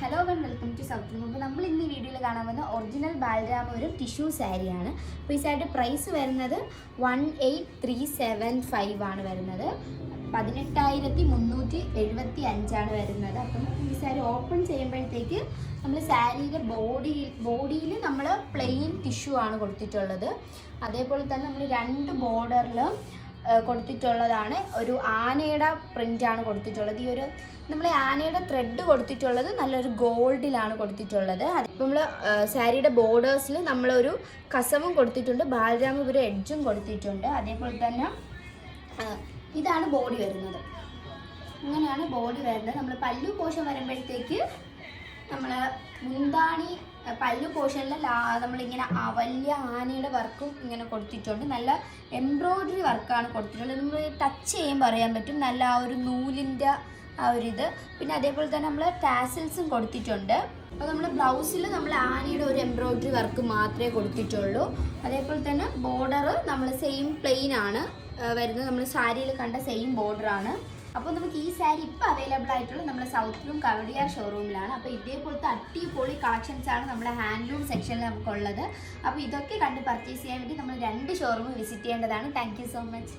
Hello and welcome to south room. അപ്പോൾ നമ്മൾ ഇന്ന് ഈ വീഡിയോയിൽ കാണാൻ വന്ന ഒറിജിനൽ ബാലരാമപുരം ടിഷ്യൂ സാരിയാണ്. അപ്പോൾ ഈ സാരിയുടെ പ്രൈസ് വരുന്നത് 18,375 ആണ് വരുന്നത്. 18,375 വരുന്നത്. അപ്പം ഈ സാരി ഓപ്പൺ ചെയ്യുമ്പോഴത്തേക്ക് നമ്മൾ സാരിയുടെ ബോഡിയിൽ നമ്മൾ പ്ലെയിൻ ടിഷ്യൂ ആണ് കൊടുത്തിട്ടുള്ളത്. അതേപോലെ തന്നെ നമ്മൾ രണ്ട് ബോർഡറിൽ കൊടുത്തിട്ടുള്ളതാണ്. ഒരു ആനയുടെ പ്രിൻ്റാണ് കൊടുത്തിട്ടുള്ളത്. ഈ ഒരു നമ്മൾ ആനയുടെ ത്രെഡ് കൊടുത്തിട്ടുള്ളത് നല്ലൊരു ഗോൾഡിലാണ് കൊടുത്തിട്ടുള്ളത്. അതിപ്പോൾ നമ്മൾ സാരിയുടെ ബോർഡേഴ്സിൽ നമ്മളൊരു കസവും കൊടുത്തിട്ടുണ്ട്, ബാലരാമപുരം എഡ്ജും കൊടുത്തിട്ടുണ്ട്. അതേപോലെ തന്നെ ഇതാണ് ബോഡി വരുന്നത്. ഇങ്ങനെയാണ് ബോഡി വരുന്നത്. നമ്മൾ പല്ലു പോർഷൻ വരുമ്പോഴത്തേക്ക് നമ്മൾ മുന്താണി പല്ലു പോർഷനിൽ നമ്മളിങ്ങനെ വലിയ ആനയുടെ വർക്കും ഇങ്ങനെ കൊടുത്തിട്ടുണ്ട്. നല്ല എംബ്രോയ്ഡറി വർക്കാണ് കൊടുത്തിട്ടുള്ളത്. നമ്മൾ ടച്ച് ചെയ്യുമ്പോൾ അറിയാൻ പറ്റും നല്ല ആ ഒരു നൂലിൻ്റെ ആ ഒരിത്. പിന്നെ അതേപോലെ തന്നെ നമ്മൾ ടാസിൽസും കൊടുത്തിട്ടുണ്ട്. അപ്പോൾ നമ്മൾ ബ്ലൗസിൽ നമ്മൾ ആനയുടെ ഒരു എംബ്രോയ്ഡറി വർക്ക് മാത്രമേ കൊടുത്തിട്ടുള്ളൂ. അതേപോലെ തന്നെ ബോർഡർ നമ്മൾ സെയിം പ്ലെയിൻ ആണ് വരുന്നത്. നമ്മൾ സാരിയിൽ കണ്ട സെയിം ബോർഡറാണ്. അപ്പോൾ നമുക്ക് ഈ സാരി ഇപ്പോൾ അവൈലബിൾ ആയിട്ടുള്ളത് നമ്മുടെ സൗത്ത് റൂം കവടിയാർ ഷോറൂമിലാണ്. അപ്പോൾ ഇതേപോലത്തെ അടിപൊളി കളക്ഷൻസാണ് നമ്മുടെ ഹാൻഡ്ലൂം സെക്ഷനിൽ നമുക്കുള്ളത്. അപ്പോൾ ഇതൊക്കെ കണ്ട് പർച്ചേസ് ചെയ്യാൻ വേണ്ടി നമ്മൾ 2 ഷോറൂം വിസിറ്റ് ചെയ്യേണ്ടതാണ്. Thank you so much.